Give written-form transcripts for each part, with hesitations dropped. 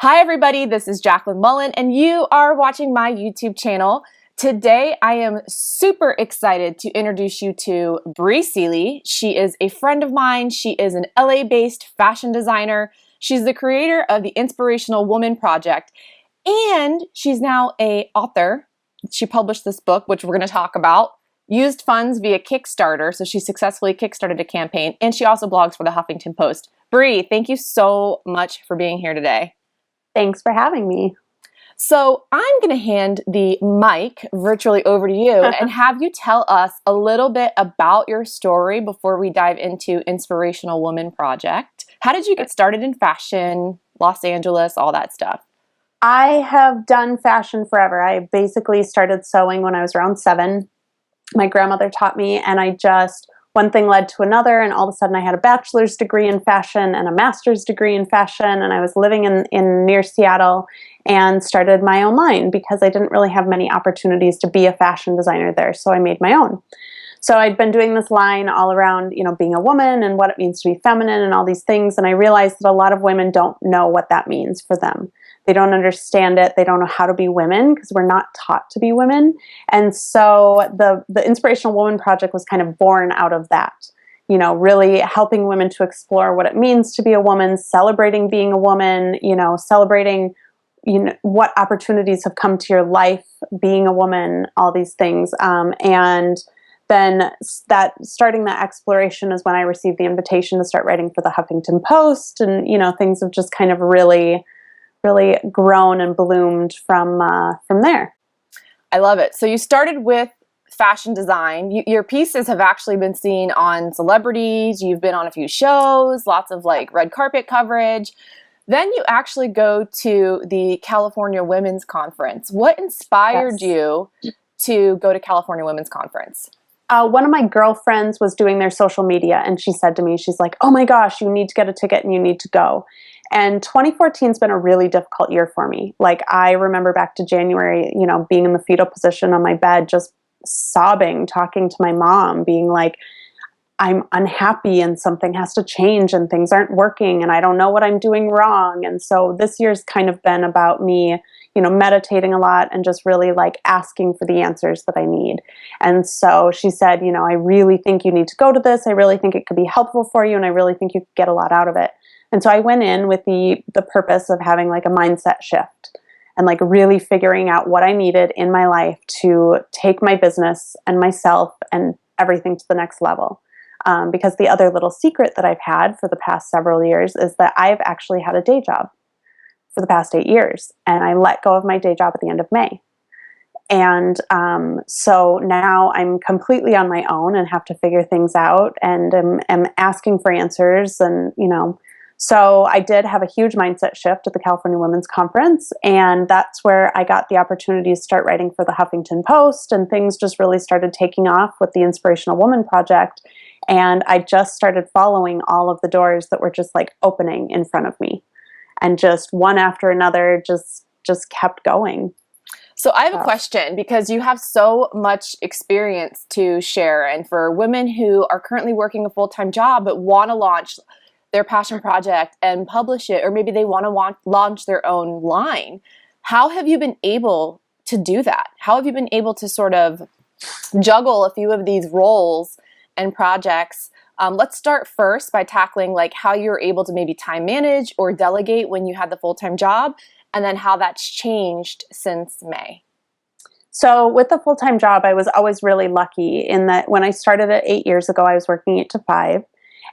Hi everybody, this is Jaclyn Mullen and you are watching my YouTube channel. Today I am super excited to introduce you to Bri Seeley. She is a friend of mine. She is an LA-based fashion designer. She's the creator of the Inspirational Woman Project and she's now an author. She published this book, which we're going to talk about, used funds via Kickstarter. So she successfully kickstarted a campaign and she also blogs for the Huffington Post. Bri, thank you so much for being here today. Thanks for having me. So I'm going to hand the mic virtually over to you and have you tell us a little bit about your story before we dive into Inspirational Woman Project. How did you get started in fashion, Los Angeles, all that stuff? I have done fashion forever. I basically started sewing when I was around 7. My grandmother taught me, and one thing led to another, and all of a sudden I had a bachelor's degree in fashion and a master's degree in fashion, and I was living in near Seattle and started my own line because I didn't really have many opportunities to be a fashion designer there, so I made my own. So I'd been doing this line all around, being a woman and what it means to be feminine and all these things, and I realized that a lot of women don't know what that means for them. They don't understand it. They don't know how to be women because we're not taught to be women. And so the Inspirational Woman Project was kind of born out of that, really helping women to explore what it means to be a woman, celebrating being a woman, celebrating, what opportunities have come to your life being a woman, all these things. And then starting that exploration is when I received the invitation to start writing for the Huffington Post. And, things have just kind of really grown and bloomed from there. I love it. So you started with fashion design. Your pieces have actually been seen on celebrities. You've been on a few shows, lots of red carpet coverage. Then you actually go to the California Women's Conference. What inspired you to go to California Women's Conference? One of my girlfriends was doing their social media, and she said to me, she's like, "Oh my gosh, you need to get a ticket and you need to go." And 2014 has been a really difficult year for me. I remember back to January, being in the fetal position on my bed, just sobbing, talking to my mom, being like, I'm unhappy and something has to change and things aren't working and I don't know what I'm doing wrong. And so this year's kind of been about me, meditating a lot and just really asking for the answers that I need. And so she said, I really think you need to go to this. I really think it could be helpful for you. And I really think you could get a lot out of it. And so I went in with the purpose of having a mindset shift and really figuring out what I needed in my life to take my business and myself and everything to the next level. Because the other little secret that I've had for the past several years is that I've actually had a day job for the past 8 years. And I let go of my day job at the end of May. And so now I'm completely on my own and have to figure things out and am asking for answers. And, so I did have a huge mindset shift at the California Women's Conference. And that's where I got the opportunity to start writing for the Huffington Post. And things just really started taking off with the Inspirational Woman Project. And I just started following all of the doors that were just opening in front of me. And just one after another just kept going. So I have a question because you have so much experience to share. And for women who are currently working a full-time job but want to launch their passion project and publish it, or maybe they want to launch their own line, how have you been able to do that? How have you been able to sort of juggle a few of these roles and projects? Let's start first by tackling how you're able to maybe time manage or delegate when you had the full-time job, and then how that's changed since May. So with the full-time job, I was always really lucky in that when I started it 8 years ago, I was working 8 to 5.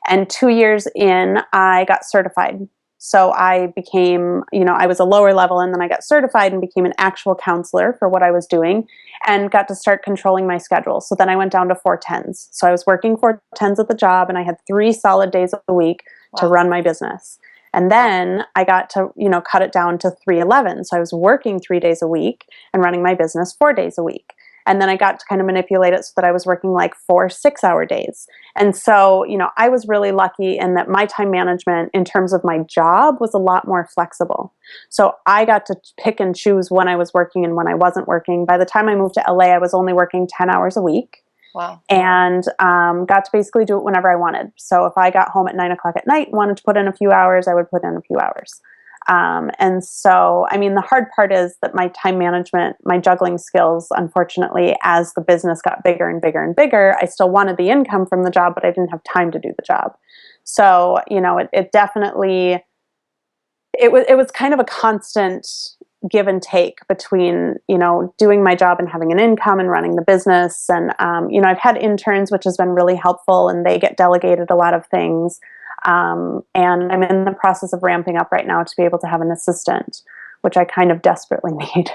And 2 years in, I got certified. So I became, I was a lower level, and then I got certified and became an actual counselor for what I was doing and got to start controlling my schedule. So then I went down to 4/10s. So I was working 4/10s at the job, and I had 3 solid days a week to run my business. And then I got to, cut it down to 3/11. So I was working 3 days a week and running my business 4 days a week. And then I got to kind of manipulate it so that I was working 4 6-hour days. And so, I was really lucky in that my time management in terms of my job was a lot more flexible. So I got to pick and choose when I was working and when I wasn't working. By the time I moved to LA, I was only working 10 hours a week. Wow. And got to basically do it whenever I wanted. So if I got home at 9 o'clock at night and wanted to put in a few hours, I would put in a few hours. And so, I mean, the hard part is that my time management, my juggling skills, unfortunately, as the business got bigger and bigger and bigger, I still wanted the income from the job, but I didn't have time to do the job. So, it definitely, it was kind of a constant give and take between, doing my job and having an income and running the business. And, I've had interns, which has been really helpful, and they get delegated a lot of things. And I'm in the process of ramping up right now to be able to have an assistant, which I kind of desperately need.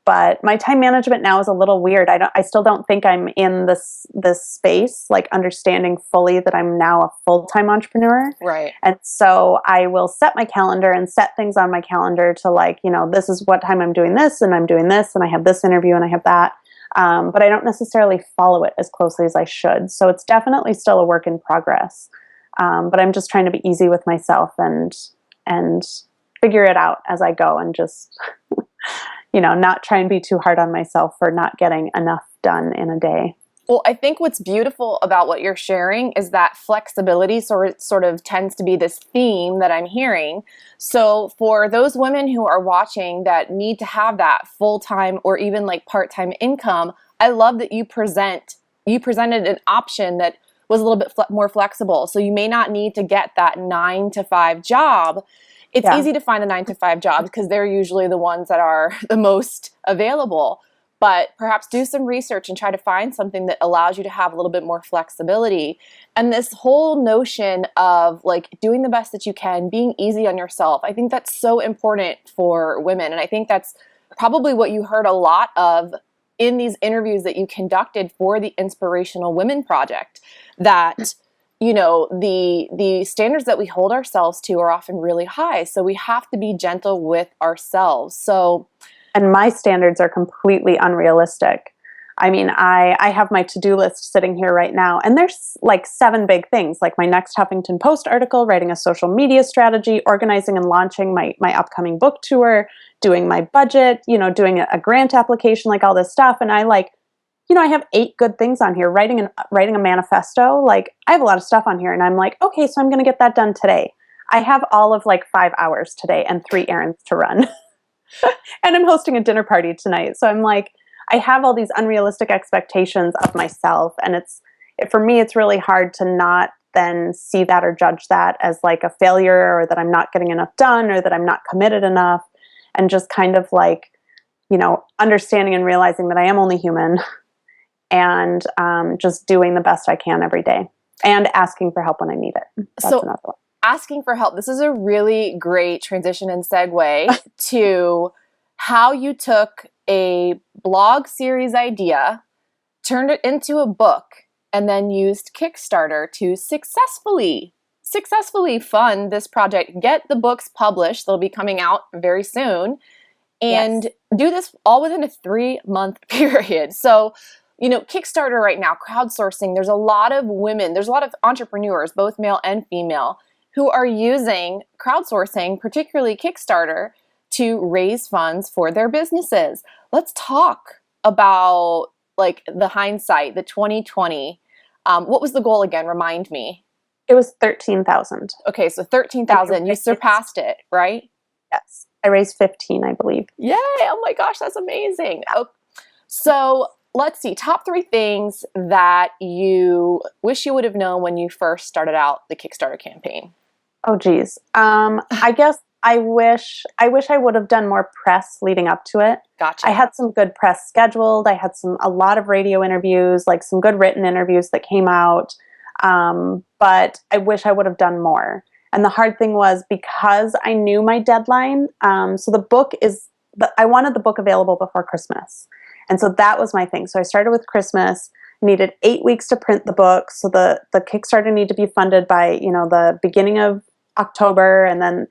But my time management now is a little weird. I still don't think I'm in this space, like understanding fully that I'm now a full-time entrepreneur. Right. And so I will set my calendar and set things on my calendar to this is what time I'm doing this, and I'm doing this, and I have this interview and I have that. But I don't necessarily follow it as closely as I should. So it's definitely still a work in progress. But I'm just trying to be easy with myself and figure it out as I go, and just, not try and be too hard on myself for not getting enough done in a day. Well, I think what's beautiful about what you're sharing is that flexibility sort of tends to be this theme that I'm hearing. So for those women who are watching that need to have that full-time or even like part-time income, I love that you presented an option that was a little bit more flexible. So you may not need to get that 9-to-5 job. It's easy to find the 9-to-5 jobs because they're usually the ones that are the most available. But perhaps do some research and try to find something that allows you to have a little bit more flexibility. And this whole notion of like doing the best that you can, being easy on yourself, I think that's so important for women. And I think that's probably what you heard a lot of in these interviews that you conducted for the Inspirational Women Project, that the standards that we hold ourselves to are often really high. So we have to be gentle with ourselves. And my standards are completely unrealistic. I mean, I have my to-do list sitting here right now, and there's like 7 big things, like my next Huffington Post article, writing a social media strategy, organizing and launching my upcoming book tour, doing my budget, doing a grant application, like all this stuff. And I have 8 good things on here, writing a manifesto. Like, I have a lot of stuff on here, and I'm like, okay, so I'm going to get that done today. I have all of like 5 hours today and 3 errands to run. And I'm hosting a dinner party tonight. So I'm like, I have all these unrealistic expectations of myself. And for me, it's really hard to not then see that or judge that as like a failure, or that I'm not getting enough done, or that I'm not committed enough. And just kind of like, understanding and realizing that I am only human, and just doing the best I can every day, and asking for help when I need it. That's another one. Asking for help. This is a really great transition and segue to how you took a blog series idea, turned it into a book, and then used Kickstarter to successfully fund this project, get the books published. They'll be coming out very soon, and do this all within a 3-month period. So, Kickstarter right now, crowdsourcing, there's a lot of women, there's a lot of entrepreneurs, both male and female, who are using crowdsourcing, particularly Kickstarter, to raise funds for their businesses. Let's talk about like the hindsight, the 2020. What was the goal again? Remind me. It was 13,000. Okay, so 13,000. You surpassed it, right? Yes. I raised 15, I believe. Yay! Oh my gosh, that's amazing. Oh, so let's see. Top 3 things that you wish you would have known when you first started out the Kickstarter campaign. Oh, geez. I guess I wish I would have done more press leading up to it. Gotcha. I had some good press scheduled. I had a lot of radio interviews, like some good written interviews that came out. But I wish I would have done more. And the hard thing was, because I knew my deadline. So I wanted the book available before Christmas. And so that was my thing. So I started with Christmas, needed 8 weeks to print the book. So the Kickstarter needed to be funded by, the beginning of October. And then,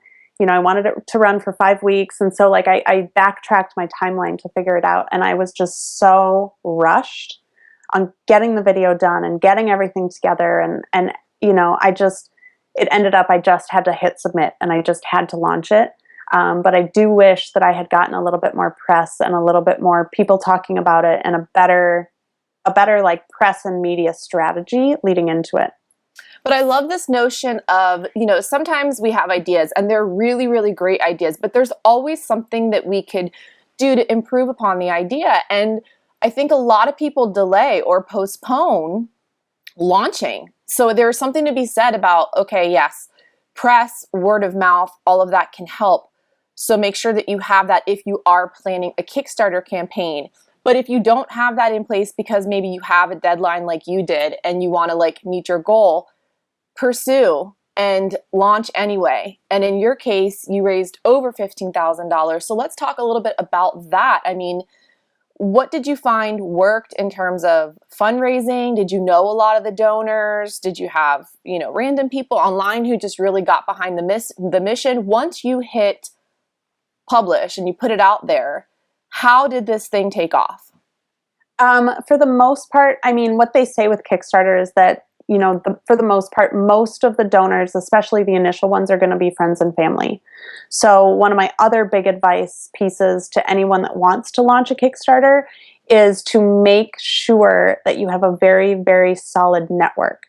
I wanted it to run for 5 weeks. And so like I backtracked my timeline to figure it out. And I was just so rushed on getting the video done and getting everything together. And it ended up, I just had to hit submit, and I just had to launch it. But I do wish that I had gotten a little bit more press and a little bit more people talking about it, and a better like press and media strategy leading into it. But I love this notion of, sometimes we have ideas and they're really, really great ideas, but there's always something that we could do to improve upon the idea. And I think a lot of people delay or postpone launching. So there's something to be said about, okay, yes, press, word of mouth, all of that can help. So make sure that you have that if you are planning a Kickstarter campaign. But if you don't have that in place because maybe you have a deadline like you did and you want to meet your goal, pursue and launch anyway. And in your case, you raised over $15,000. So let's talk a little bit about that. I mean, what did you find worked in terms of fundraising? Did you know a lot of the donors? Did you have, random people online who just really got behind the mission? Once you hit publish and you put it out there, how did this thing take off? For the most part, I mean, what they say with Kickstarter is that, for the most part, most of the donors, especially the initial ones, are going to be friends and family. So one of my other big advice pieces to anyone that wants to launch a Kickstarter is to make sure that you have a very, very solid network.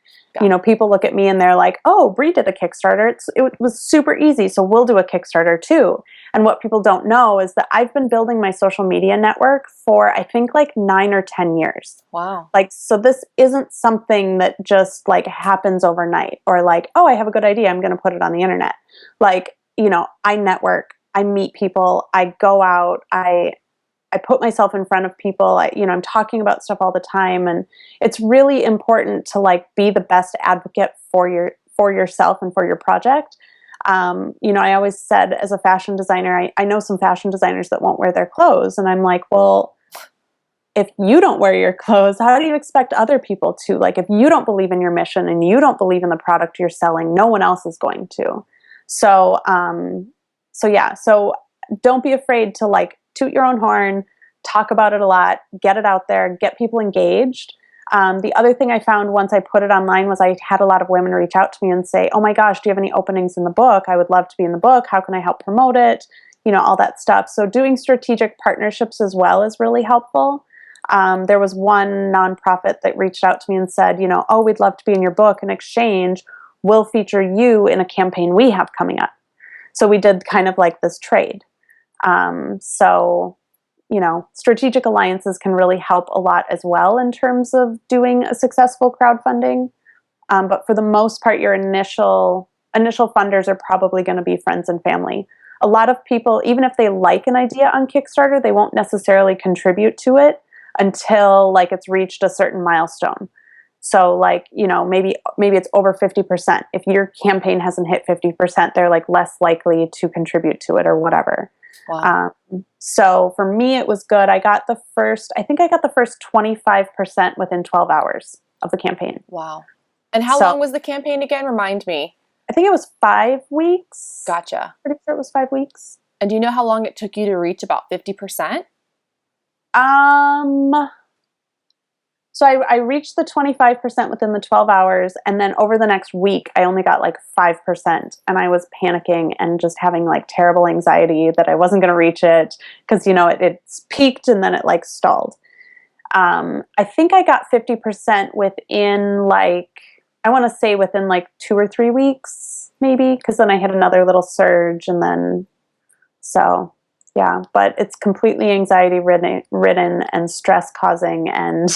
People look at me and they're like, oh, Bri did a Kickstarter. It was super easy, so we'll do a Kickstarter too. And what people don't know is that I've been building my social media network for, I think, 9 or 10 years. Wow. So this isn't something that just happens overnight or oh, I have a good idea, I'm going to put it on the internet. I network, I meet people, I go out, I put myself in front of people. I'm talking about stuff all the time, and it's really important to be the best advocate for yourself and for your project. I always said, as a fashion designer, I know some fashion designers that won't wear their clothes, and I'm like, well, if you don't wear your clothes, how do you expect other people to? If you don't believe in your mission and you don't believe in the product you're selling, no one else is going to. So don't be afraid to toot your own horn, talk about it a lot, get it out there, get people engaged. The other thing I found once I put it online was I had a lot of women reach out to me and say, oh my gosh, do you have any openings in the book? I would love to be in the book. How can I help promote it? All that stuff. So doing strategic partnerships as well is really helpful. There was one nonprofit that reached out to me and said, oh, we'd love to be in your book. In exchange, we'll feature you in a campaign we have coming up. So we did kind of this trade. Strategic alliances can really help a lot as well in terms of doing a successful crowdfunding. But for the most part, your initial funders are probably going to be friends and family. A lot of people, even if they like an idea on Kickstarter, they won't necessarily contribute to it until it's reached a certain milestone. So maybe it's over 50%. If your campaign hasn't hit 50%, they're less likely to contribute to it or whatever. Wow. So for me, it was good. I got the first 25% within 12 hours of the campaign. Wow. And how long was the campaign again? Remind me. I think it was 5 weeks. Gotcha. Pretty sure it was 5 weeks. And do you know how long it took you to reach about 50%? So I reached the 25% within the 12 hours, and then over the next week, I only got 5%, and I was panicking and just having terrible anxiety that I wasn't going to reach it because it's peaked and then it stalled. I think I got 50% within I want to say within 2 or 3 weeks maybe, because then I had another little surge, and then yeah, but it's completely anxiety ridden and stress causing, and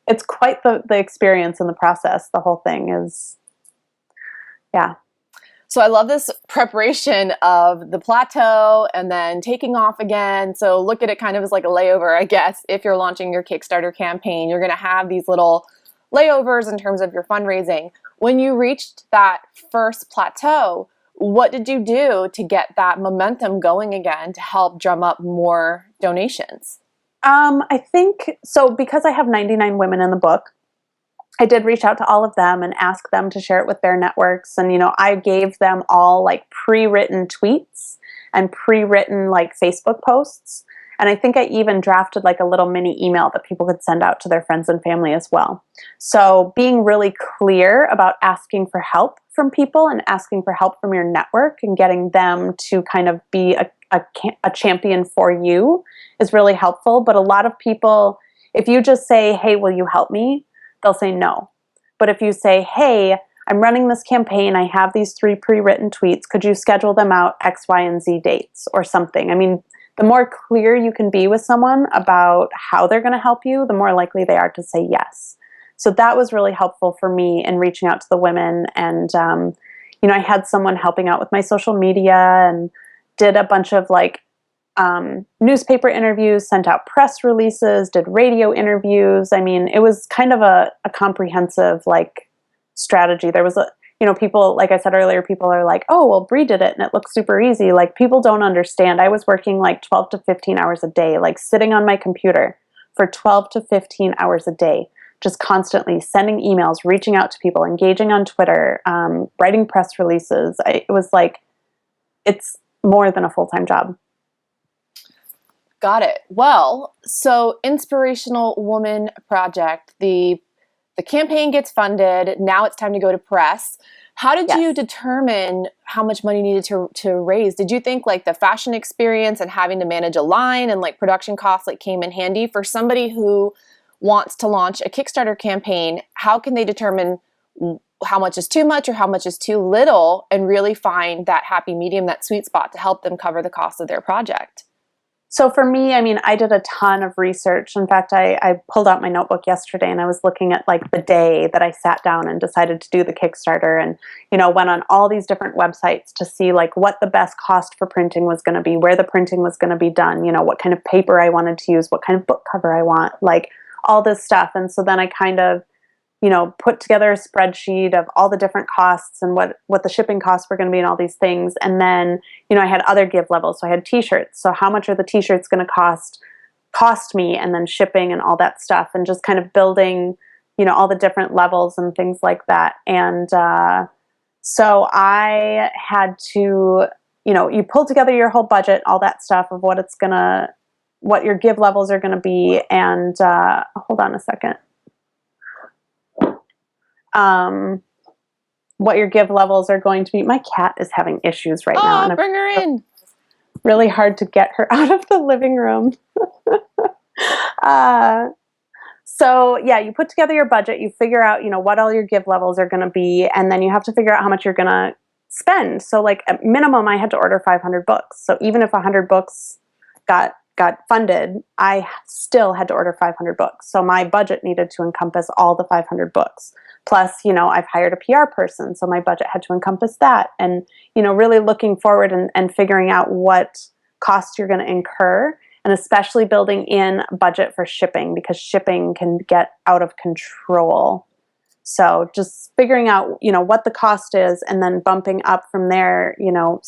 it's quite the experience in the process. The whole thing is, yeah. So I love this preparation of the plateau and then taking off again. So look at it kind of as a layover, I guess. If you're launching your Kickstarter campaign, you're going to have these little layovers in terms of your fundraising. When you reached that first plateau, what did you do to get that momentum going again to help drum up more donations? I think, so because I have 99 women in the book, I did reach out to all of them and ask them to share it with their networks. And, I gave them all pre-written tweets and pre-written Facebook posts. And I think I even drafted a little mini email that people could send out to their friends and family as well. So being really clear about asking for help from people and asking for help from your network and getting them to kind of be a champion for you is really helpful. But a lot of people, if you just say, hey, will you help me? They'll say no. But if you say, hey, I'm running this campaign, I have these 3 pre-written tweets, could you schedule them out X, Y, and Z dates or something? I mean, the more clear you can be with someone about how they're going to help you, the more likely they are to say yes. So that was really helpful for me in reaching out to the women. And, I had someone helping out with my social media and did a bunch of like newspaper interviews, sent out press releases, did radio interviews. I mean, it was kind of a comprehensive like strategy. There was people, like I said earlier, people are like, oh, well, Bri did it and it looks super easy. Like, people don't understand. I was working like 12 to 15 hours a day, like sitting on my computer for 12 to 15 hours a day, just constantly sending emails, reaching out to people, engaging on Twitter, writing press releases. It was like, it's more than a full-time job. Got it. Well, so Inspirational Woman Project, the campaign gets funded. Now it's time to go to press. How did you determine how much money needed to raise? Did you think like the fashion experience and having to manage a line and like production costs like came in handy for somebody who wants to launch a Kickstarter campaign? How can they determine how much is too much or how much is too little and really find that happy medium, that sweet spot to help them cover the cost of their project? So for me, I mean, I did a ton of research. In fact, I pulled out my notebook yesterday and I was looking at like the day that I sat down and decided to do the Kickstarter, and, went on all these different websites to see like what the best cost for printing was going to be, where the printing was going to be done, what kind of paper I wanted to use, what kind of book cover I want, like all this stuff. And so then I kind of, put together a spreadsheet of all the different costs and what the shipping costs were going to be and all these things. And then, I had other give levels. So I had t-shirts. So how much are the t-shirts going to cost me, and then shipping and all that stuff, and just kind of building, all the different levels and things like that. And so I had to, you pull together your whole budget, all that stuff of what your give levels are going to be. And hold on a second. What your give levels are going to be. My cat is having issues right now. And bring her in. Really hard to get her out of the living room. So yeah, you put together your budget, you figure out, what all your give levels are going to be, and then you have to figure out how much you're going to spend. So like at minimum, I had to order 500 books. So even if 100 books got funded, I still had to order 500 books. So my budget needed to encompass all the 500 books. Plus, I've hired a PR person, so my budget had to encompass that. And, really looking forward and figuring out what costs you're going to incur, and especially building in a budget for shipping, because shipping can get out of control. So just figuring out, what the cost is, and then bumping up from there. You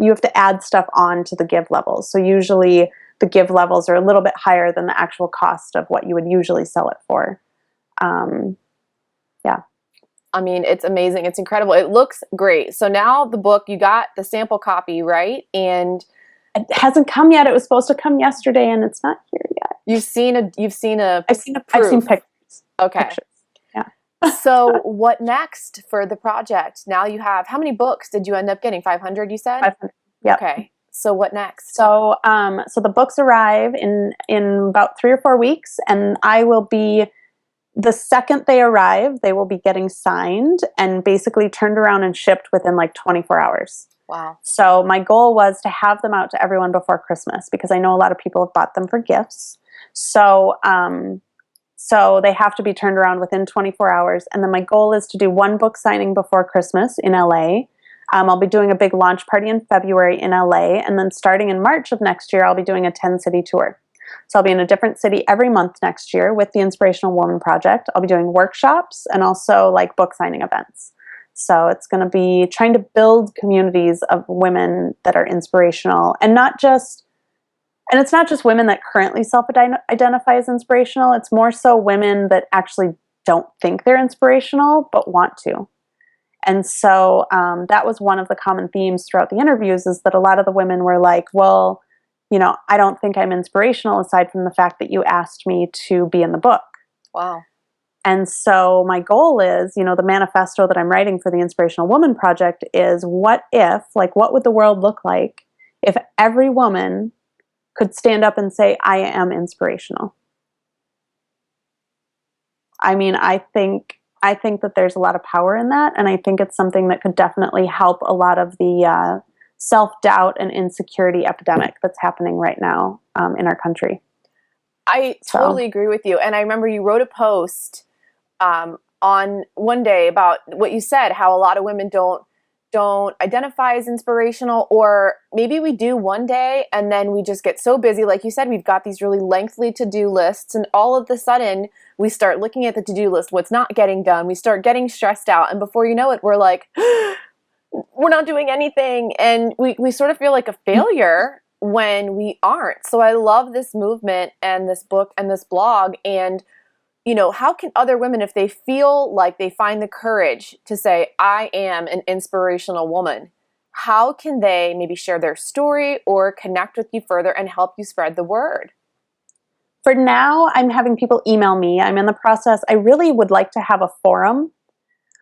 have to add stuff on to the give levels. So usually the give levels are a little bit higher than the actual cost of what you would usually sell it for. Yeah. I mean, it's amazing. It's incredible. It looks great. So now the book, you got the sample copy, right? And it hasn't come yet. It was supposed to come yesterday, and it's not here yet. I've seen pictures. Okay. Pictures. Yeah. So what next for the project? Now you have, how many books did you end up getting? 500, you said? 500. Yeah. Okay. So what next? So, so the books arrive in about 3 or 4 weeks, and I will be, the second they arrive, they will be getting signed and basically turned around and shipped within like 24 hours. Wow. So my goal was to have them out to everyone before Christmas, because I know a lot of people have bought them for gifts. So, so they have to be turned around within 24 hours. And then my goal is to do 1 book signing before Christmas in LA. I'll be doing a big launch party in February in LA. And then starting in March of next year, I'll be doing a 10-city tour. So I'll be in a different city every month next year with the Inspirational Woman Project. I'll be doing workshops and also like book signing events. So it's going to be trying to build communities of women that are inspirational, and it's not just women that currently self-identify as inspirational. It's more so women that actually don't think they're inspirational but want to. And so that was one of the common themes throughout the interviews, is that a lot of the women were like, well, I don't think I'm inspirational aside from the fact that you asked me to be in the book. Wow. And so my goal is, the manifesto that I'm writing for the Inspirational Woman Project is, what would the world look like if every woman could stand up and say, I am inspirational? I mean, I think I think that there's a lot of power in that. And I think it's something that could definitely help a lot of the self-doubt and insecurity epidemic that's happening right now in our country. I totally agree with you. And I remember you wrote a post on one day about what you said, how a lot of women don't identify as inspirational, or maybe we do one day and then we just get so busy. Like you said, we've got these really lengthy to-do lists, and all of a sudden we start looking at the to-do list, what's not getting done. We start getting stressed out, and before you know it, we're like, we're not doing anything. And we sort of feel like a failure when we aren't. So I love this movement and this book and this blog. And how can other women, if they feel like they find the courage to say, I am an inspirational woman, how can they maybe share their story or connect with you further and help you spread the word? For now, I'm having people email me. I'm in the process. I really would like to have a forum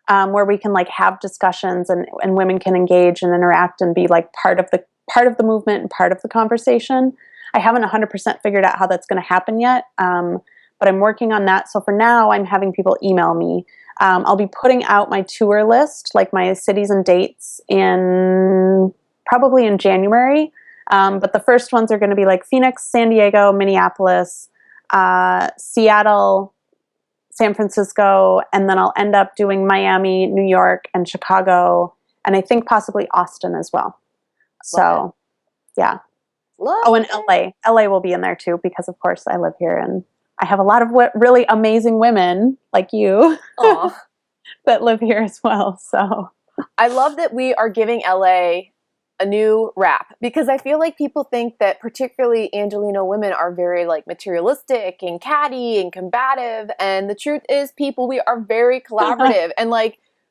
where we can have discussions and women can engage and interact and be part of the movement and part of the conversation. I haven't 100% figured out how that's going to happen yet. But I'm working on that. So for now, I'm having people email me. I'll be putting out my tour list, my cities and dates, probably in January. But the first ones are going to be Phoenix, San Diego, Minneapolis, Seattle, San Francisco, and then I'll end up doing Miami, New York, and Chicago, and I think possibly Austin as well. So, yeah. And LA. LA will be in there too, because of course I live here and I have a lot of really amazing women like you that live here as well. So I love that we are giving LA a new rap, because I feel like people think that particularly Angelino women are very materialistic and catty and combative. And the truth is, people, we are very collaborative. And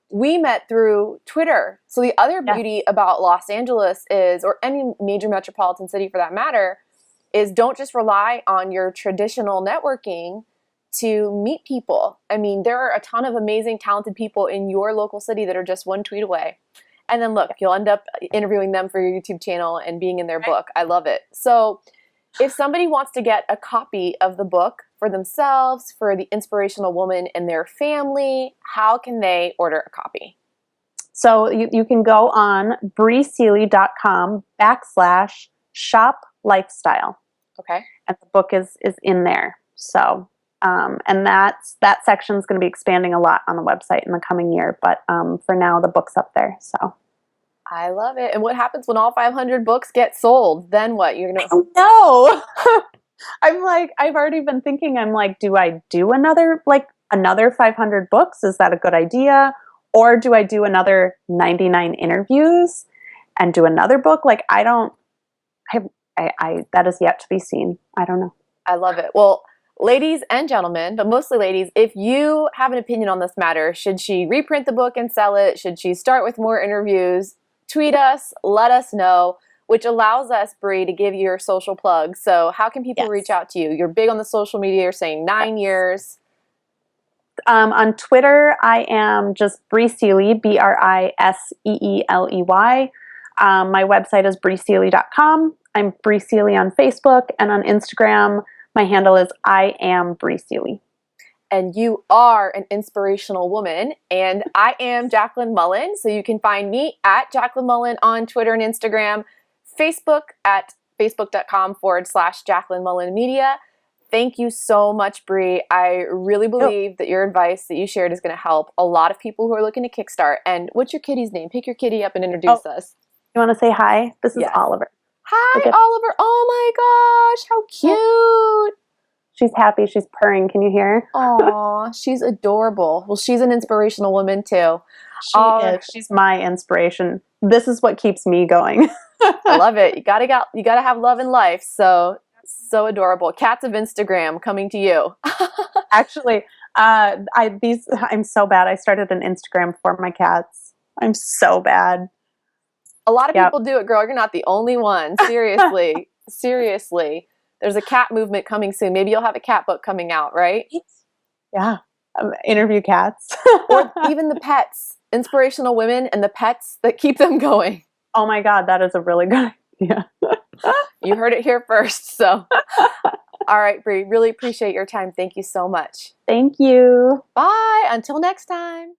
we met through Twitter. So the other beauty about Los Angeles is, or any major metropolitan city for that matter, is don't just rely on your traditional networking to meet people. I mean, there are a ton of amazing, talented people in your local city that are just one tweet away. And then look, you'll end up interviewing them for your YouTube channel and being in their book. I love it. So if somebody wants to get a copy of the book for themselves, for the inspirational woman in their family, how can they order a copy? So you can go on briseeley.com/shop lifestyle. Okay. And the book is in there. So, and that section is going to be expanding a lot on the website in the coming year. But for now, the book's up there. So I love it. And what happens when all 500 books get sold? Then what? You're going to... No. I've already been thinking, do I do another 500 books? Is that a good idea? Or do I do another 99 interviews and do another book? That is yet to be seen. I don't know. I love it. Well, ladies and gentlemen, but mostly ladies, if you have an opinion on this matter, should she reprint the book and sell it? Should she start with more interviews? Tweet us, let us know, which allows us, Bri, to give you your social plugs. So how can people reach out to you? You're big on the social media. You're saying 9 years. On Twitter, I am just Bri Seeley, BRISEELEY. My website is briseeley.com. I'm Bri Seeley on Facebook, and on Instagram, my handle is I am Bri Seeley. And you are an inspirational woman, and I am Jaclyn Mullen. So you can find me at Jaclyn Mullen on Twitter and Instagram, Facebook at facebook.com/Jaclyn Mullen Media. Thank you so much, Bri. I really believe that your advice that you shared is going to help a lot of people who are looking to kickstart. And what's your kitty's name? Pick your kitty up and introduce us. You want to say hi? This is Oliver. Hi, Oliver. Oh my gosh, how cute. She's happy. She's purring. Can you hear? Aw, she's adorable. Well, she's an inspirational woman too. She is. She's my inspiration. This is what keeps me going. I love it. You gotta have love in life. So adorable. Cats of Instagram coming to you. Actually, I'm so bad. I started an Instagram for my cats. I'm so bad. A lot of people do it, girl. You're not the only one. Seriously. Seriously. There's a cat movement coming soon. Maybe you'll have a cat book coming out, right? Yeah. Interview cats. Or even the pets. Inspirational women and the pets that keep them going. Oh my God, that is a really good idea. You heard it here first. So All right, Bri, really appreciate your time. Thank you so much. Thank you. Bye. Until next time.